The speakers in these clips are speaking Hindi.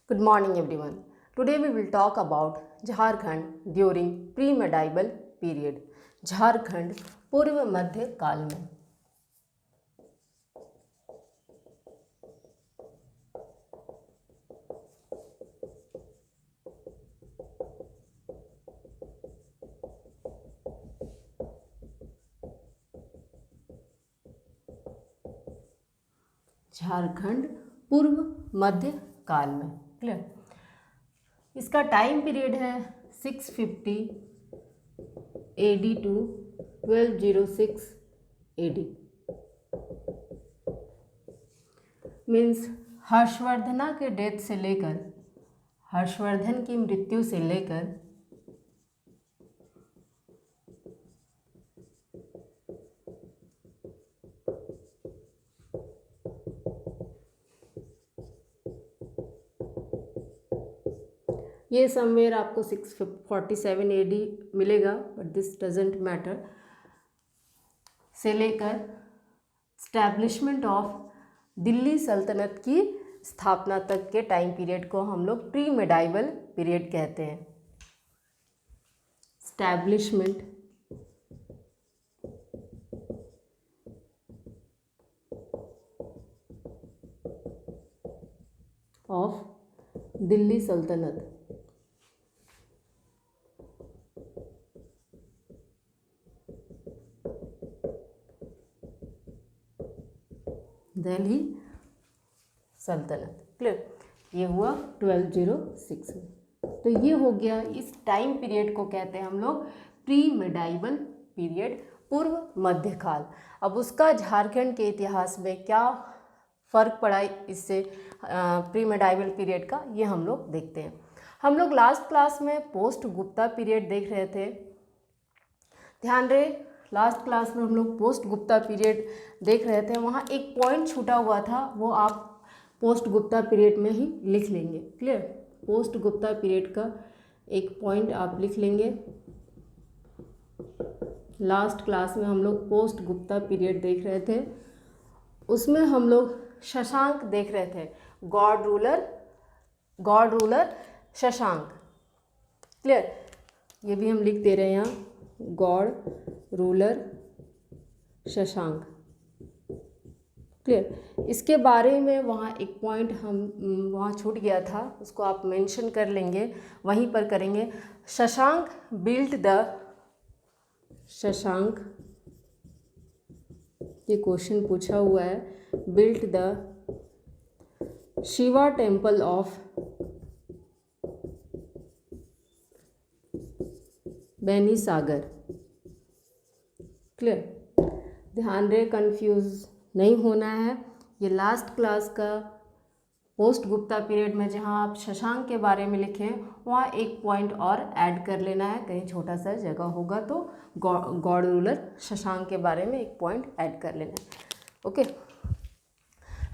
Good morning everyone. Today we will talk about Jharkhand during pre-medieval period. Jharkhand पूर्व मध्य काल में। झारखंड पूर्व मध्य काल में। क्लियर। इसका टाइम पीरियड है 650 AD to 1206 AD। Means Harshavardhana के डेथ से लेकर, हर्षवर्धन की मृत्यु से लेकर ये समवेयर आपको 647 AD मिलेगा, बट दिस डजेंट मैटर, से लेकर स्टैब्लिशमेंट ऑफ दिल्ली सल्तनत की स्थापना तक के टाइम पीरियड को हम लोग प्री मेडाइवल पीरियड कहते हैं। स्टैब्लिशमेंट ऑफ दिल्ली सल्तनत, दिल्ली सल्तनत। क्लियर। ये हुआ 1206 में। तो ये हो गया, इस टाइम पीरियड को कहते हैं हम लोग प्री मेडाइवल पीरियड, पूर्व मध्यकाल। अब उसका झारखंड के इतिहास में क्या फ़र्क पड़ा इससे प्री मेडाइवल पीरियड का, ये हम लोग देखते हैं। हम लोग लास्ट क्लास में पोस्ट गुप्ता पीरियड देख रहे थे। ध्यान रहे, लास्ट क्लास में हम लोग पोस्ट गुप्ता पीरियड देख रहे थे। वहाँ एक पॉइंट छूटा हुआ था, वो आप पोस्ट गुप्ता पीरियड में ही लिख लेंगे। क्लियर। पोस्ट गुप्ता पीरियड का एक पॉइंट आप लिख लेंगे। लास्ट क्लास में हम लोग पोस्ट गुप्ता पीरियड देख रहे थे, उसमें हम लोग शशांक देख रहे थे, गॉड रूलर शशांक। क्लियर। ये भी हम लिख दे रहे हैं यहाँ, गॉड रूलर शशांक। क्लियर। इसके बारे में वहाँ एक पॉइंट हम वहाँ छूट गया था, उसको आप मेंशन कर लेंगे, वहीं पर करेंगे। शशांक बिल्ट द, शशांक, ये क्वेश्चन पूछा हुआ है, built the Shiva temple of Benisagar. Clear. ध्यान रहे, कंफ्यूज नहीं होना है। ये लास्ट क्लास का पोस्ट गुप्ता पीरियड में जहाँ आप शशांक के बारे में लिखें, वहाँ एक पॉइंट और ऐड कर लेना है, कहीं छोटा सा जगह होगा तो गॉड रूलर शशांक के बारे में एक पॉइंट ऐड कर लेना है। ओके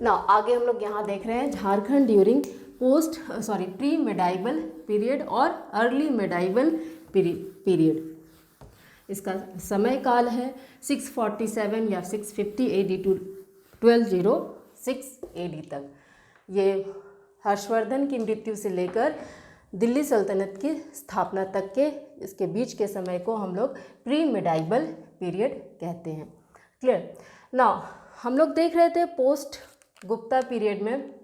ना, आगे हम लोग यहाँ देख रहे हैं Jharkhand during pre medieval period और अर्ली मेडाइवल पीरियड। इसका समय काल है 647 या 650 AD टू 1206 AD तक। ये हर्षवर्धन की मृत्यु से लेकर दिल्ली सल्तनत की स्थापना तक के इसके बीच के समय को हम लोग प्री मेडाइवल पीरियड कहते हैं। क्लियर। नाउ हम लोग देख रहे थे पोस्ट गुप्ता पीरियड में,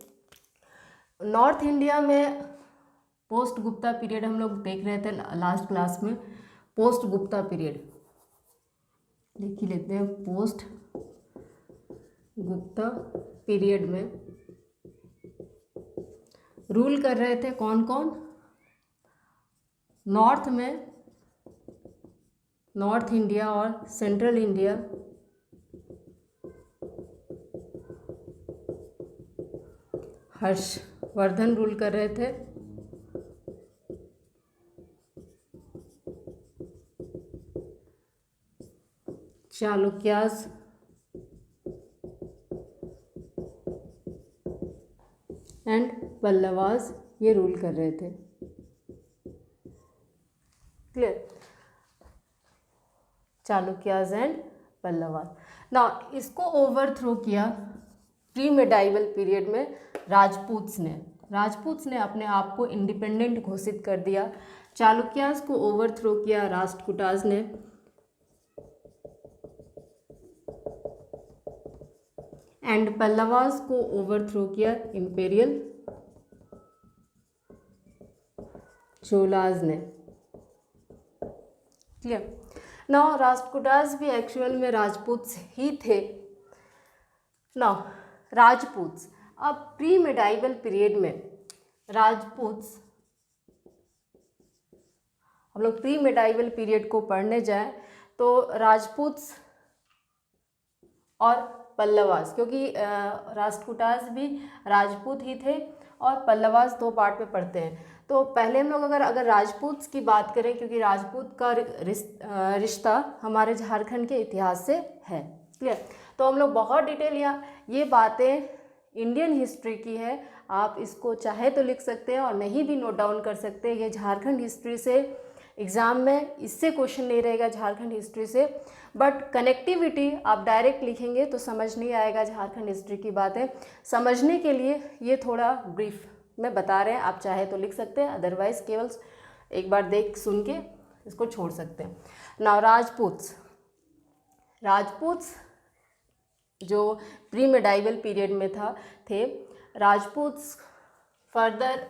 नॉर्थ इंडिया में पोस्ट गुप्ता पीरियड हम लोग देख रहे थे लास्ट क्लास में। पोस्ट गुप्ता पीरियड लिख ही लेते हैं। पोस्ट गुप्ता पीरियड में रूल कर रहे थे कौन कौन? नॉर्थ में, नॉर्थ इंडिया और सेंट्रल इंडिया, हर्षवर्धन रूल कर रहे थे। चालुक्यास एंड पल्लवास ये रूल कर रहे थे। क्लियर। चालुक्यास एंड पल्लवास। ना इसको ओवरथ्रो किया प्री मेडाइवल पीरियड में राजपूत्स ने। राजपूत ने अपने आप को इंडिपेंडेंट घोषित कर दिया। चालुक्यास को ओवरथ्रो किया राष्ट्रकूटास ने। एंड पल्लवास को ओवरथ्रो किया इंपेरियल चोलास ने। क्लियर। नाउ राष्ट्रकूटास भी एक्चुअल में राजपूत ही थे। नाउ राजपूत, अब प्री मेडाइवल पीरियड में राजपूत, हम लोग प्री मेडाइवल पीरियड को पढ़ने जाएं तो राजपूत और पल्लवास, क्योंकि राष्ट्रकूटास भी राजपूत ही थे और पल्लवास दो पार्ट में पढ़ते हैं। तो पहले हम लोग अगर राजपूत की बात करें, क्योंकि राजपूत का रिश्ता हमारे झारखंड के इतिहास से है। क्लियर। तो हम लोग बहुत डिटेल ये बातें इंडियन हिस्ट्री की है, आप इसको चाहे तो लिख सकते हैं और नहीं भी नोट डाउन कर सकते हैं। ये झारखंड हिस्ट्री से एग्ज़ाम में इससे क्वेश्चन नहीं रहेगा झारखंड हिस्ट्री से, बट कनेक्टिविटी आप डायरेक्ट लिखेंगे तो समझ नहीं आएगा झारखंड हिस्ट्री की बातें। समझने के लिए ये थोड़ा ब्रीफ में बता रहे हैं, आप चाहे तो लिख सकते हैं, अदरवाइज केवल एक बार देख सुन के इसको छोड़ सकते हैं। नाउ राजपूत्स जो प्री मेडाइवल पीरियड में थे राजपूत्स फर्दर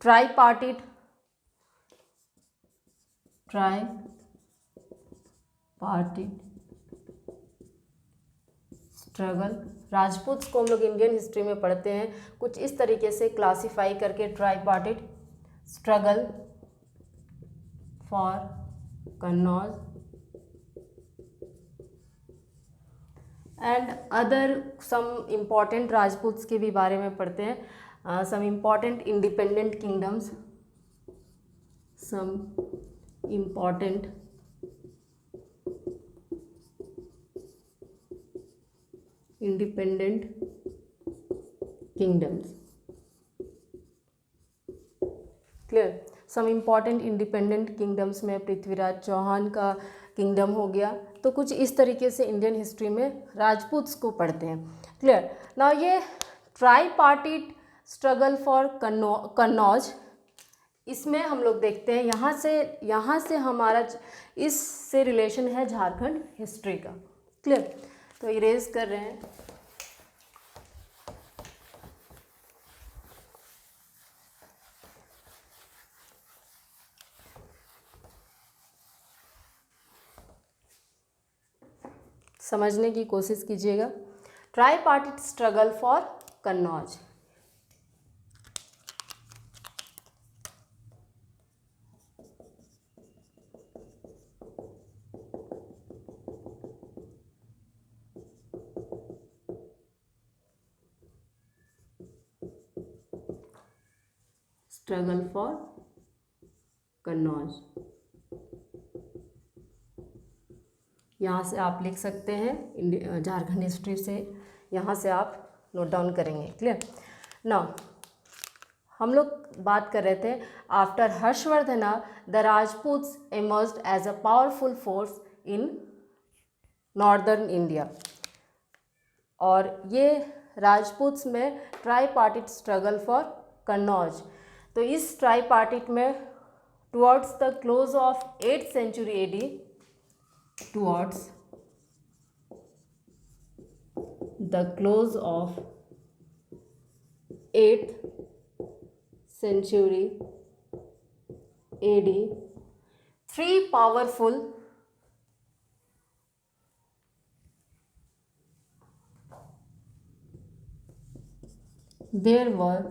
ट्राईपार्टिट स्ट्रगल। राजपूत्स को हम लोग इंडियन हिस्ट्री में पढ़ते हैं कुछ इस तरीके से क्लासिफाई करके, tripartite struggle for Kannauj and other some important Rajputs के भी बारे में पढ़ते हैं, some important independent kingdoms, some important independent kingdoms. Clear. Some important independent kingdoms में पृथ्वीराज चौहान का किंगडम हो गया। तो कुछ इस तरीके से इंडियन हिस्ट्री में राजपूत्स को पढ़ते हैं। क्लियर। नाउ ये ट्राईपार्टिट स्ट्रगल फॉर कन्नौज, इसमें हम लोग देखते हैं यहाँ से हमारा इससे रिलेशन है झारखंड हिस्ट्री का। क्लियर। तो इरेज कर रहे हैं। समझने की कोशिश कीजिएगा। Tripartite struggle for Kannauj, struggle for Kannauj, यहाँ से आप लिख सकते हैं झारखंड हिस्ट्री से, यहाँ से आप नोट डाउन करेंगे। क्लियर। नाउ हम लोग बात कर रहे थे after Harshavardhana the Rajputs emerged as a powerful force in northern India, और ये राजपूत्स में ट्राईपार्टिट स्ट्रगल फॉर कन्नौज। तो इस ट्राईपार्टिट में towards the close of 8th century AD, towards the close of 8th century AD, three powerful there were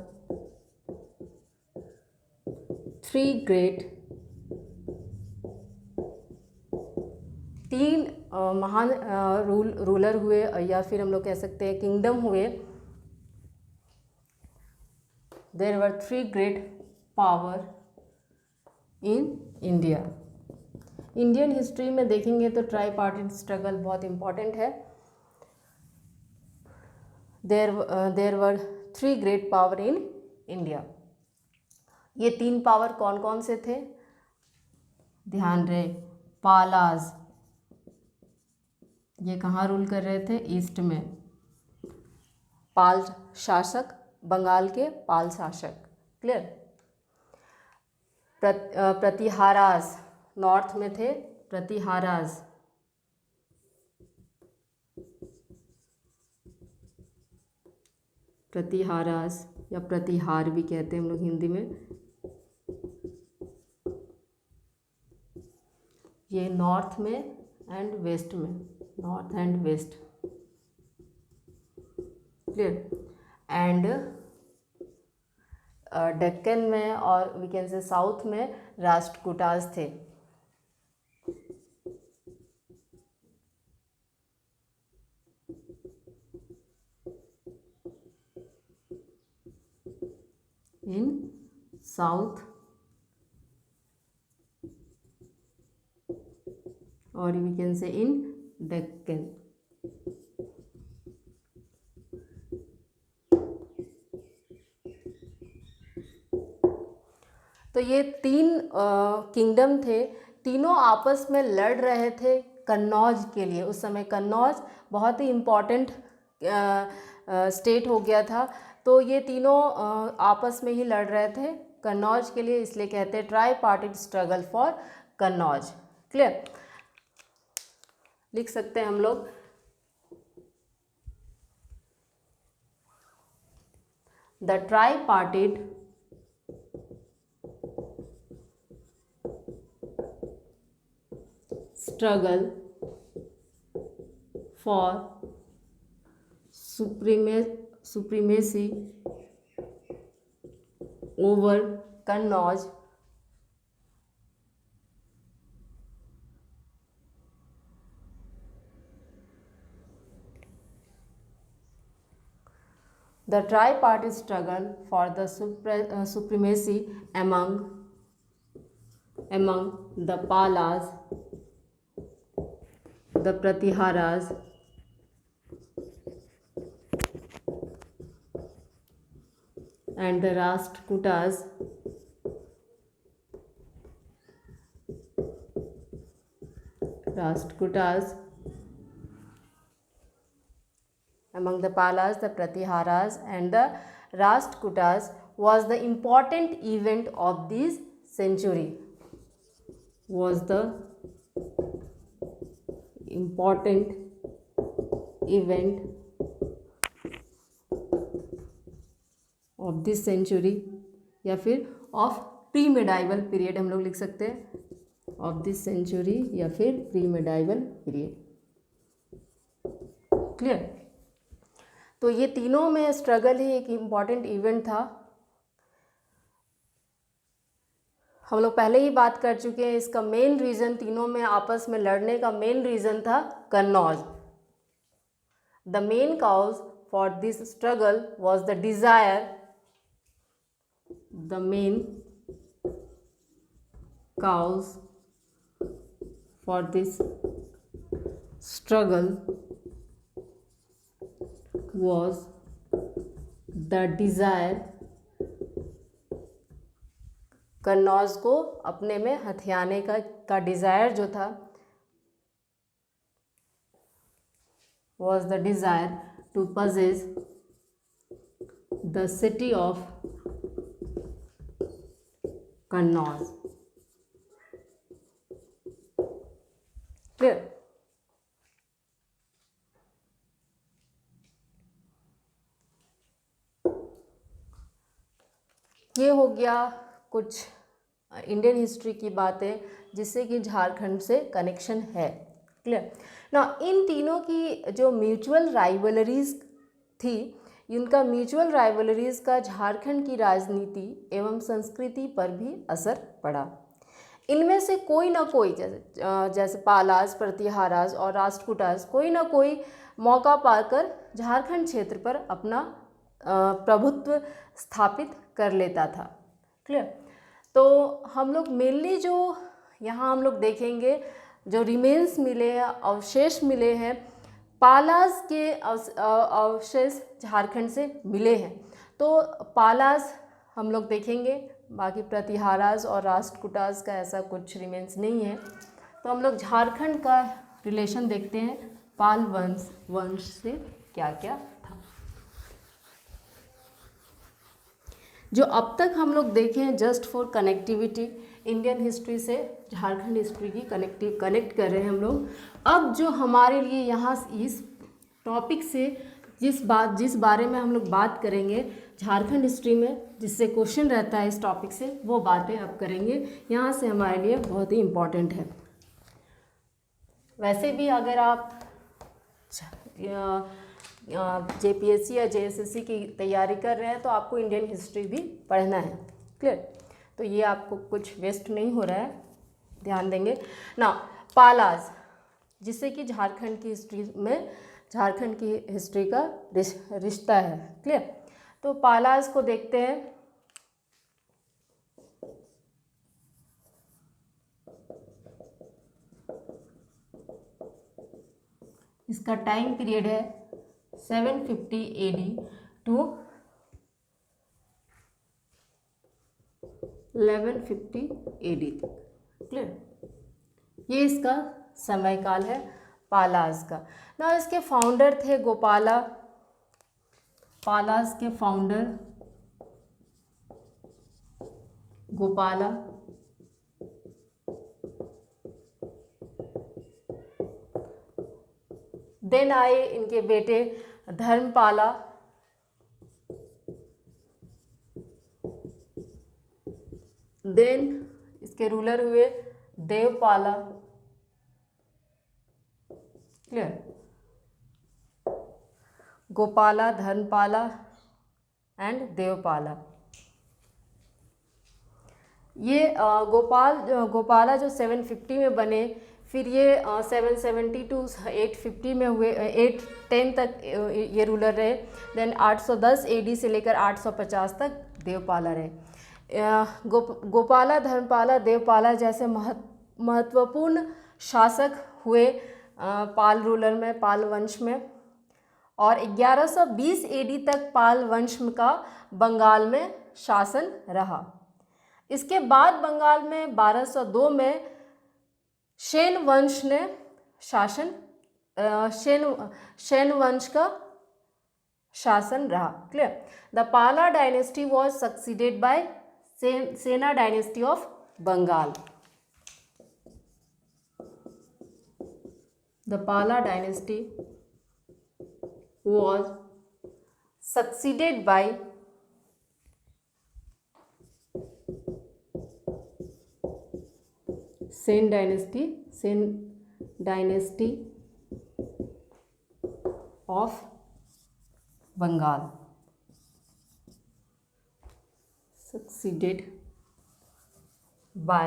three great, तीन महान रूलर हुए, या फिर हम लोग कह सकते हैं किंगडम हुए। There were three great power in India. Indian history में देखेंगे तो ट्राईपार्टिट स्ट्रगल बहुत इम्पॉर्टेंट है। There were three great power in India. ये तीन पावर कौन कौन से थे, ध्यान रहे। पालाज, ये कहाँ रूल कर रहे थे, ईस्ट में। पाल शासक बंगाल के पाल शासक। क्लियर। प्रतिहारास नॉर्थ में थे, प्रतिहारास। प्रतिहारास या प्रतिहार भी कहते हैं हम लोग हिंदी में। ये नॉर्थ में एंड वेस्ट में, north and west. Clear. And Deccan में और वी कैन से साउथ में राष्ट्रकूटास थे। इन साउथ और we can say in Deccan. तो ये तीन किंगडम थे, तीनों आपस में लड़ रहे थे कन्नौज के लिए। उस समय कन्नौज बहुत ही इम्पॉर्टेंट स्टेट हो गया था, तो ये तीनों आपस में ही लड़ रहे थे कन्नौज के लिए, इसलिए कहते हैं tri party struggle for Kannauj. Clear. लिख सकते हैं हम लोग the tripartite struggle for supremacy over Kannauj the tri-party struggle for the supremacy among the Palas, the Pratiharas and the Rashtrakutas among the Palas, the Pratiharas and the Rashtrakutas was the important event of this century. Was the important event of this century या फिर of pre-medieval period हम लोग लिख सकते हैं, of this century या फिर pre-medieval period। क्लियर। तो ये तीनों में स्ट्रगल ही एक इम्पॉर्टेंट इवेंट था। हम लोग पहले ही बात कर चुके हैं, इसका मेन रीज़न, तीनों में आपस में लड़ने का मेन रीज़न था Kannauj. The main cause for this struggle was the desire, the main cause for this struggle was the desire, Kannauj को अपने में हथियाने का डिज़ायर जो था, was the desire to possess the city of Kannauj। Clear. ये हो गया कुछ इंडियन हिस्ट्री की बातें जिससे कि झारखंड से कनेक्शन है। क्लियर ना। इन तीनों की जो म्यूचुअल राइवलरीज थी, इनका म्यूचुअल राइवलरीज का झारखंड की राजनीति एवं संस्कृति पर भी असर पड़ा। इनमें से कोई ना कोई, जैसे पालास, प्रतिहारास और राष्ट्रकूटास, कोई ना कोई मौका पाकर झारखंड क्षेत्र पर अपना प्रभुत्व स्थापित कर लेता था। क्लियर। तो हम लोग मेनली जो यहाँ हम लोग देखेंगे, जो रिमेन्स मिले हैं, अवशेष मिले हैं, पालास के अवशेष झारखंड से मिले हैं। तो पालास हम लोग देखेंगे, बाकी प्रतिहारास और राष्ट्रकूटास का ऐसा कुछ रिमेन्स नहीं है। तो हम लोग झारखंड का रिलेशन देखते हैं पाल वंश से क्या क्या था। जो अब तक हम लोग देखे हैं just for connectivity, Indian history से झारखंड हिस्ट्री की कनेक्ट कर रहे हैं हम लोग। अब जो हमारे लिए यहाँ इस टॉपिक से जिस बारे में हम लोग बात करेंगे झारखंड हिस्ट्री में, जिससे क्वेश्चन रहता है इस टॉपिक से, वो बातें अब करेंगे। यहाँ से हमारे लिए बहुत ही इम्पोर्टेंट है। वैसे भी अगर आप JPSC या JSSC की तैयारी कर रहे हैं तो आपको इंडियन हिस्ट्री भी पढ़ना है। क्लियर? तो ये आपको कुछ वेस्ट नहीं हो रहा है, ध्यान देंगे ना। पालाज, जिससे कि झारखंड की हिस्ट्री का रिश्ता है। क्लियर? तो पालाज को देखते हैं। इसका टाइम पीरियड है 750 AD टू 1150 AD तक। क्लियर? ये इसका समय काल है पालाज का ना। इसके फाउंडर थे गोपाला, पालाज के फाउंडर गोपाला। देन आए इनके बेटे धर्मपाला, देन इसके रूलर हुए देवपाला। क्लियर? गोपाला, धर्मपाला एंड देवपाला। ये गोपाला जो 750 में बने, फिर ये 770 टू 850 में हुए, 810 तक ये रूलर रहे। देन 810 AD से लेकर 850 तक देवपाला रहे। गोपाला, धर्मपाला, देवपाला जैसे महत्वपूर्ण शासक हुए पाल रूलर में, पाल वंश में। और 1120 AD तक पाल वंश का बंगाल में शासन रहा। इसके बाद बंगाल में 1202 में सेन वंश ने शासन, सेन वंश का शासन रहा। क्लियर? द पाला डायनेस्टी वॉज सक्सीडेड बाय सेना डायनेस्टी ऑफ बंगाल। द पाला dynasty was succeeded by Sen dynasty of Bengal, succeeded by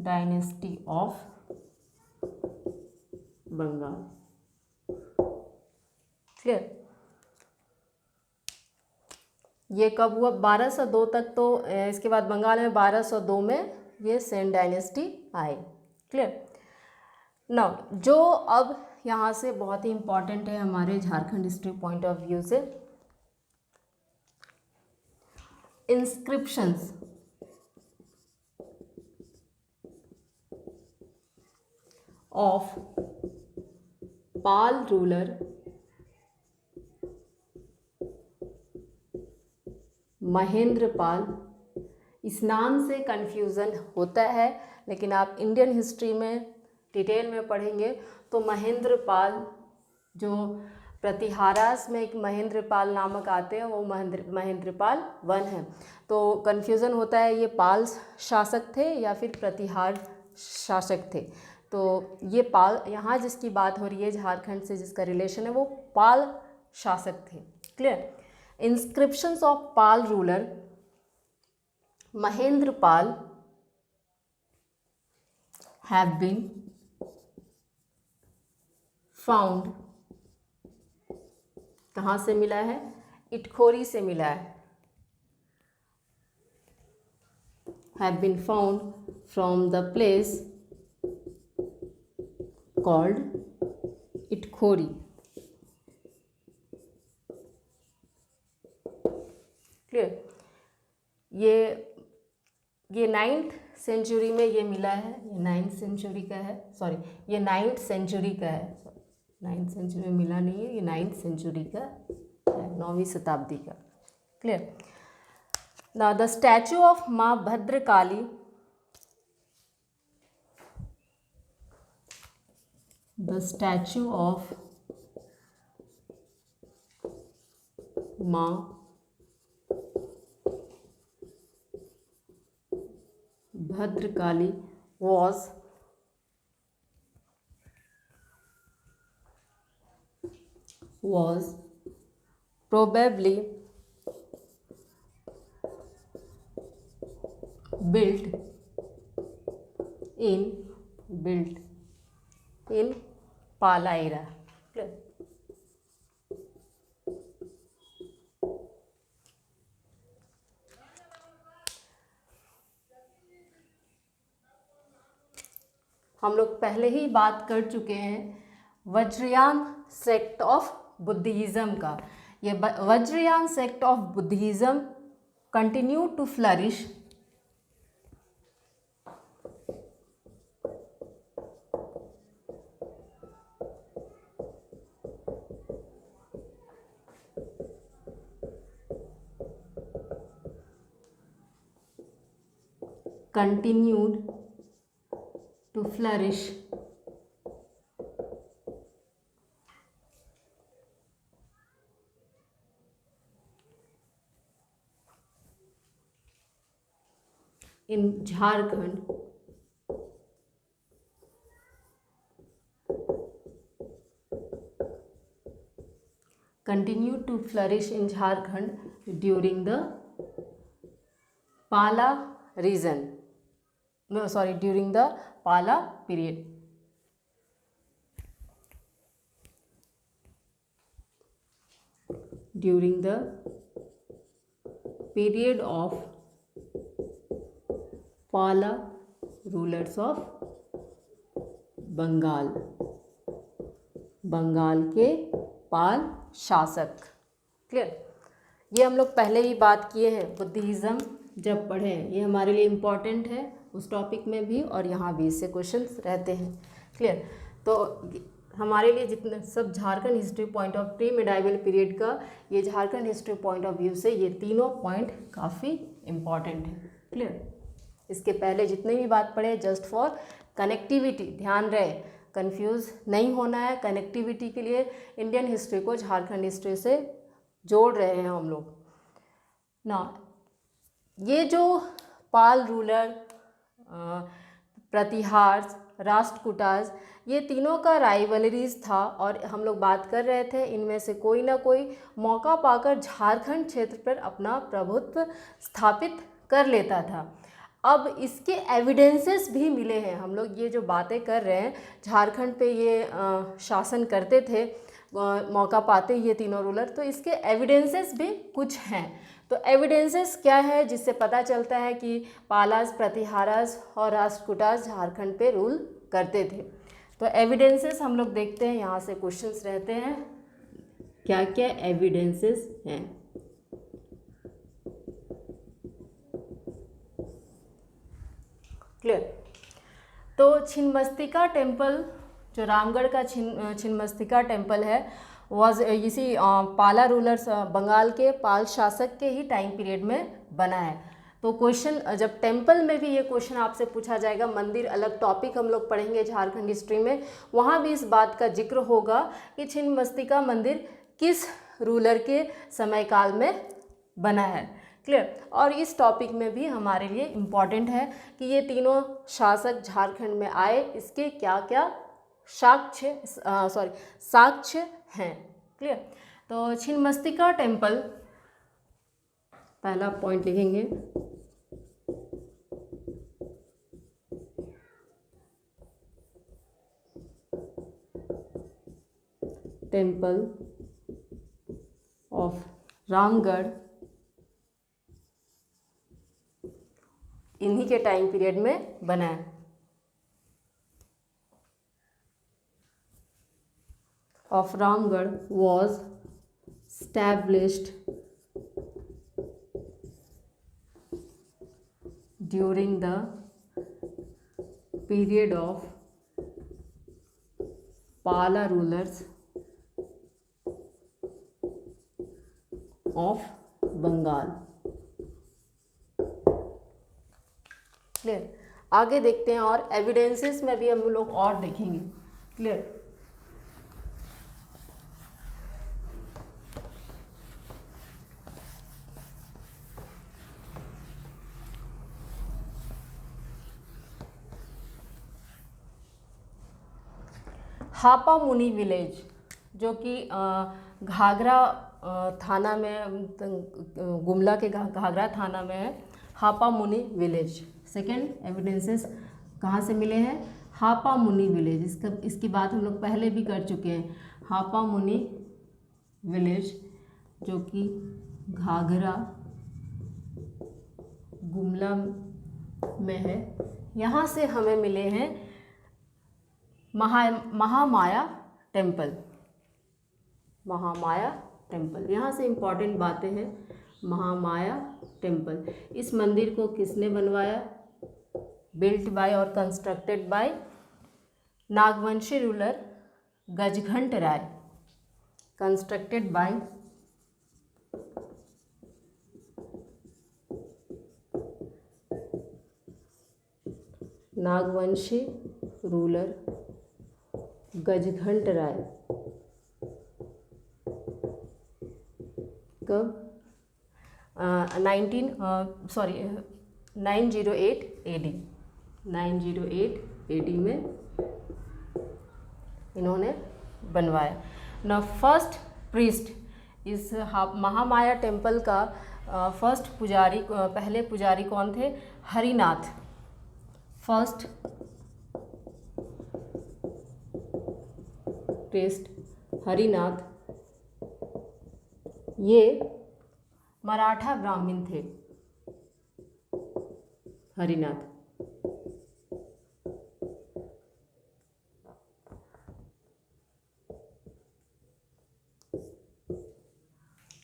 dynasty of Bengal. Clear? ये कब हुआ? 1202 तक। तो इसके बाद बंगाल में 1202 में ये सेन डायनेस्टी आए। क्लियर? नाउ जो अब यहाँ से बहुत ही इम्पॉर्टेंट है हमारे Jharkhand history point of view से, inscriptions of Pal ruler Mahendra Pal. इस नाम से कन्फ्यूज़न होता है, लेकिन आप इंडियन हिस्ट्री में डिटेल में पढ़ेंगे तो महेंद्र पाल, जो प्रतिहारास में एक महेंद्र पाल नामक आते हैं, वो महेंद्र पाल 1 है। तो कन्फ्यूज़न होता है ये पाल शासक थे या फिर प्रतिहार शासक थे। तो ये पाल, यहाँ जिसकी बात हो रही है झारखंड से जिसका रिलेशन है, वो पाल शासक थे। Clear? Inscriptions of Pal ruler Mahendra Pala have been found. कहाँ से मिला है? इटखोरी से मिला है। Have been found from the place called Itkhori. Clear? ये 9th सेंचुरी में ये मिला है। ये 9th सेंचुरी का है, सॉरी ये 9th सेंचुरी का है। 9th सेंचुरी में मिला नहीं है, ये 9th सेंचुरी का 9वीं शताब्दी का। Clear. Now the statue of माँ भद्रकाली, द स्टैचू ऑफ माँ Bhadrakali was probably built in Pala era. Clear? हम लोग पहले ही बात कर चुके हैं वज्रयान सेक्ट ऑफ बुद्धिज्म का। ये Vajrayana sect of Buddhism continue to flourish in Jharkhand during the Pala during the Pala period. During the period of Pala rulers of Bengal, Bengal के पाल शासक। क्लियर। ये हम लोग पहले ही बात किए हैं, बुद्धिज्म जब पढ़े हैं, ये हमारे लिए इम्पॉर्टेंट है उस टॉपिक में भी और यहाँ भी इससे क्वेश्चंस रहते हैं। क्लियर। तो हमारे लिए जितने सब Jharkhand history point of pre medieval period का, ये Jharkhand history point of view से ये तीनों पॉइंट काफ़ी इम्पॉर्टेंट है। क्लियर। इसके पहले जितने भी बात पढ़े जस्ट फॉर कनेक्टिविटी, ध्यान रहे, कंफ्यूज नहीं होना है। कनेक्टिविटी के लिए इंडियन हिस्ट्री को झारखंड हिस्ट्री से जोड़ रहे हैं हम लोग ना। ये जो पाल रूलर, प्रतिहार, राष्ट्रकूटाज, ये तीनों का राइवलरीज था और हम लोग बात कर रहे थे इनमें से कोई ना कोई मौका पाकर झारखंड क्षेत्र पर अपना प्रभुत्व स्थापित कर लेता था। अब इसके एविडेंसेस भी मिले हैं। हम लोग ये जो बातें कर रहे हैं, झारखंड पे ये शासन करते थे मौका पाते ये तीनों रूलर, तो इसके एविडेंसेस भी कुछ हैं। तो एविडेंसेस क्या है जिससे पता चलता है कि पालास, प्रतिहारास और राष्ट्रकूटास झारखंड पे रूल करते थे। तो एविडेंसेस हम लोग देखते हैं, यहाँ से क्वेश्चंस रहते हैं, क्या क्या एविडेंसेस हैं। क्लियर। तो छिन्नमस्तिका टेम्पल, जो रामगढ़ का छिन्नमस्तिका टेम्पल है, वॉज इसी पाला रूलर्स, बंगाल के पाल शासक के ही टाइम पीरियड में बना है। तो क्वेश्चन जब टेम्पल में भी ये क्वेश्चन आपसे पूछा जाएगा, मंदिर अलग टॉपिक हम लोग पढ़ेंगे झारखंड हिस्ट्री में, वहाँ भी इस बात का जिक्र होगा कि छिन्नमस्तिका मंदिर किस रूलर के समय काल में बना है। क्लियर। और इस टॉपिक में भी हमारे लिए इम्पॉर्टेंट है कि ये तीनों शासक झारखंड में आए, इसके क्या क्या साक्ष्य हैं। क्लियर। तो छिन्नमस्तिका टेम्पल, पहला पॉइंट लिखेंगे, टेम्पल ऑफ रामगढ़ इन्हीं के टाइम पीरियड में बना है। Of Ramgarh was established during the period of Pala rulers of Bengal. Clear. आगे देखते हैं और एविडेंसेस में भी हम लोग और देखेंगे। क्लियर। हापा मुनि विलेज जो कि घाघरा थाना में, गुमला के घाघरा थाना में है, हापा मुनि विलेज। सेकंड एविडेंसेस कहाँ से मिले हैं? हापा मुनि विलेज। इसकी बात हम लोग पहले भी कर चुके हैं। हापा मुनि विलेज जो कि घाघरा गुमला में है, यहाँ से हमें मिले हैं महामाया टेम्पल। महामाया टेम्पल, यहाँ से इम्पॉर्टेंट बातें हैं। महामाया टेम्पल, इस मंदिर को किसने बनवाया? बिल्ट बाय और constructed by Nagvanshi ruler Gajghant Rai. Constructed by Nagvanshi ruler Gajghant Rai. कब? 908 AD। 908 AD में इन्होंने बनवाया। न फर्स्ट प्रीस्ट, इस महामाया टेम्पल का फर्स्ट पुजारी, पहले पुजारी कौन थे? हरिनाथ। फर्स्ट प्रीस्ट हरिनाथ, ये मराठा ब्राह्मण थे। हरिनाथ।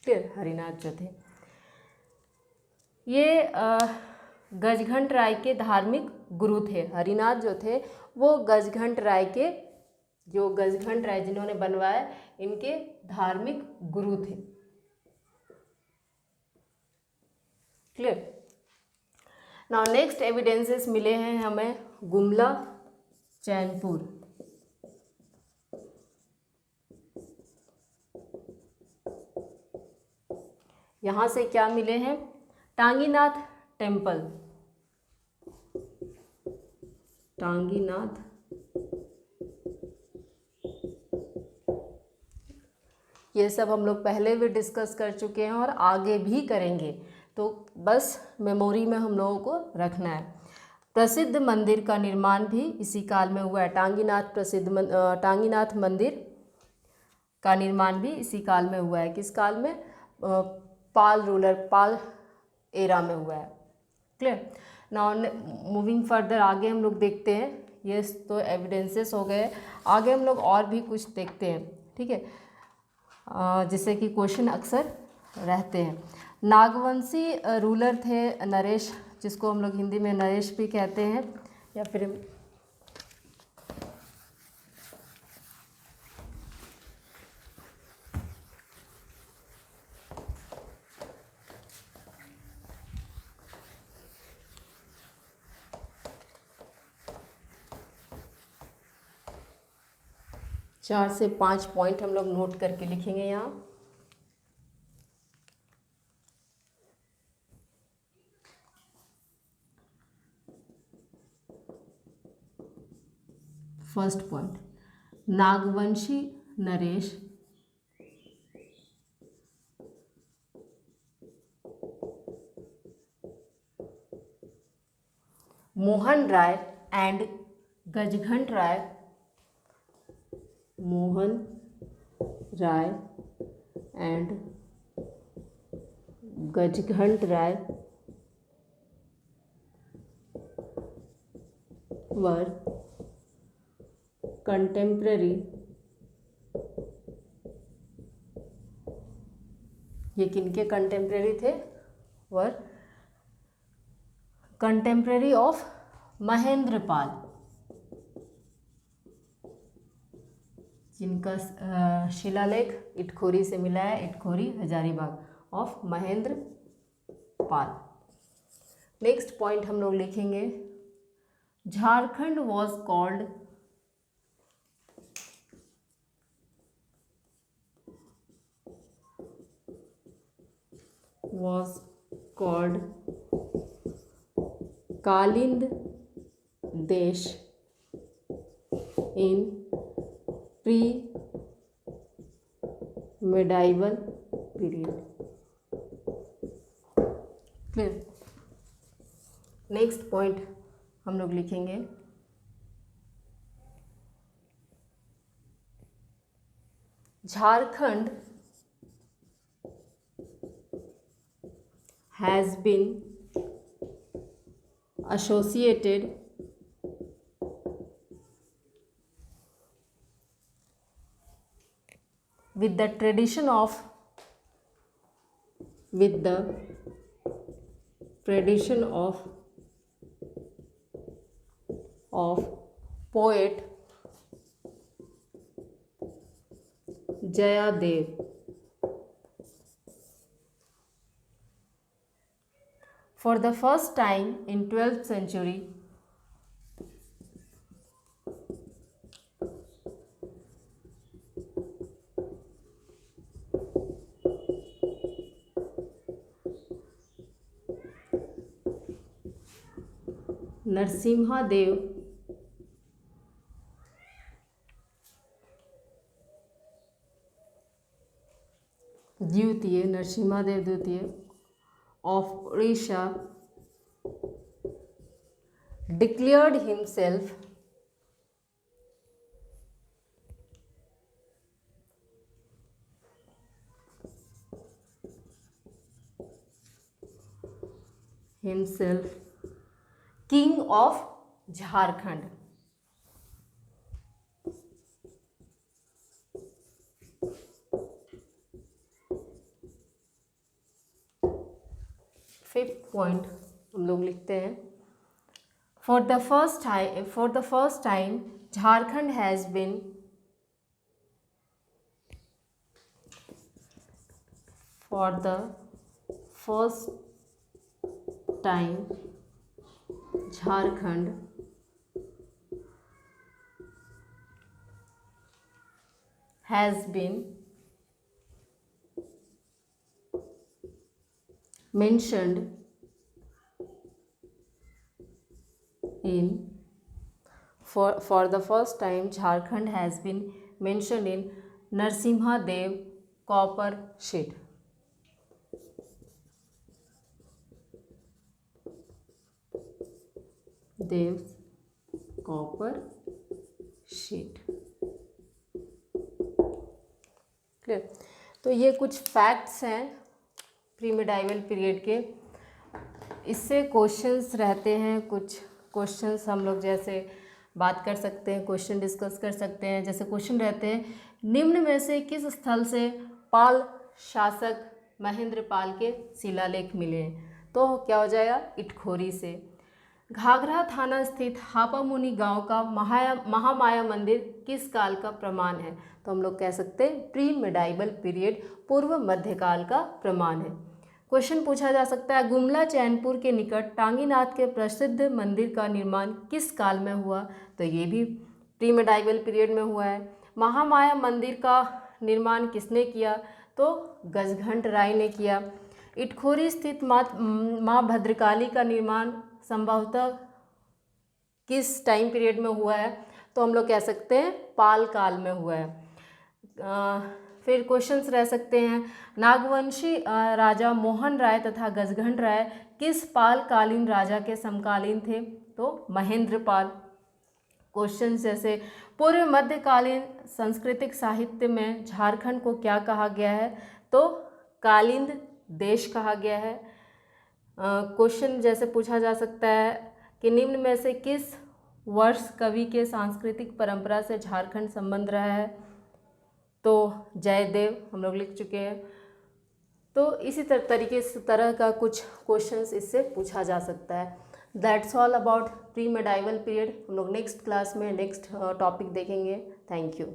फिर हरिनाथ जो थे ये गजघंट राय के धार्मिक गुरु थे। हरिनाथ जो थे वो गजघंट राय के, जो गजघंट राय जिन्होंने बनवाया, इनके धार्मिक गुरु थे। क्लियर। नाउ नेक्स्ट एविडेंसेस मिले हैं हमें गुमला चैनपुर। यहाँ से क्या मिले हैं? टांगीनाथ टेम्पल। टांगीनाथ ये सब हम लोग पहले भी डिस्कस कर चुके हैं और आगे भी करेंगे, तो बस मेमोरी में हम लोगों को रखना है। प्रसिद्ध मंदिर का निर्माण भी इसी काल में हुआ है। टांगीनाथ मंदिर का निर्माण भी इसी काल में हुआ है। किस काल में? पाल एरा में हुआ है। क्लियर। नाउ मूविंग फर्दर, आगे हम लोग देखते हैं। ये तो एविडेंसेस हो गए, आगे हम लोग और भी कुछ देखते हैं। ठीक है, जिससे कि क्वेश्चन अक्सर रहते हैं। नागवंशी रूलर थे नरेश, जिसको हम लोग हिंदी में नरेश भी कहते हैं, या फिर चार से 5 पॉइंट हम लोग नोट करके लिखेंगे यहाँ। First point, Nagvanshi Naresh Mohan Rai and Gajghant Rai, Mohan Rai and Gajghant Rai were contemporary. ये किनके कंटेम्प्रेरी थे? वर कंटेम्प्रेरी ऑफ महेंद्रपाल, जिनका शिलालेख इटखोरी से मिला है, Itkhori Hazaribagh. Of Mahendra Pal. Next point हम लोग लिखेंगे, Jharkhand was called Kalind desh in pre medieval period. Clear. Next point हम लोग लिखेंगे, Jharkhand has been associated with the tradition of poet Jayadev. For the first time in 12th century, Narasimhadeva Dwitiya of Odisha declared himself king of Jharkhand. Fifth point हम लोग लिखते हैं, for the first time Jharkhand has been mentioned in for the first time Jharkhand has been mentioned in Narasimha Dev copper sheet. Dev's copper sheet. Clear. तो ये कुछ फैक्ट्स हैं प्री मेडाइवल पीरियड के। इससे क्वेश्चंस रहते हैं, कुछ क्वेश्चंस हम लोग जैसे बात कर सकते हैं, क्वेश्चन डिस्कस कर सकते हैं। जैसे क्वेश्चन रहते हैं, निम्न में से किस स्थल से पाल शासक महेंद्र पाल के शिलालेख मिले हैं? तो क्या हो जाएगा, इटखोरी से। घाघरा थाना स्थित हापामुनि गांव का महामाया मंदिर किस काल का प्रमाण है? तो हम लोग कह सकते हैं प्री मेडाइवल पीरियड, पूर्व मध्यकाल का प्रमाण है। क्वेश्चन पूछा जा सकता है, गुमला चैनपुर के निकट टांगीनाथ के प्रसिद्ध मंदिर का निर्माण किस काल में हुआ? तो ये भी प्री मेडाइवल पीरियड में हुआ है। महामाया मंदिर का निर्माण किसने किया? तो गजघंट राय ने किया। इटखोरी स्थित माँ भद्रकाली का निर्माण संभवतः किस टाइम पीरियड में हुआ है? तो हम लोग कह सकते हैं पाल काल में हुआ है। फिर क्वेश्चंस रह सकते हैं, नागवंशी राजा मोहन राय तथा गजघंट राय किस पाल कालीन राजा के समकालीन थे? तो महेंद्र पाल। क्वेश्चन जैसे पूर्व मध्यकालीन सांस्कृतिक साहित्य में झारखंड को क्या कहा गया है? तो कालिंद देश कहा गया है। क्वेश्चन जैसे पूछा जा सकता है कि निम्न में से किस वर्ष कवि के सांस्कृतिक परंपरा से झारखंड संबंध रहा है? तो जयदेव हम लोग लिख चुके हैं। तो इसी तरह का कुछ क्वेश्चंस इससे पूछा जा सकता है। That's all about pre medieval period. हम लोग नेक्स्ट क्लास में नेक्स्ट टॉपिक देखेंगे। Thank you.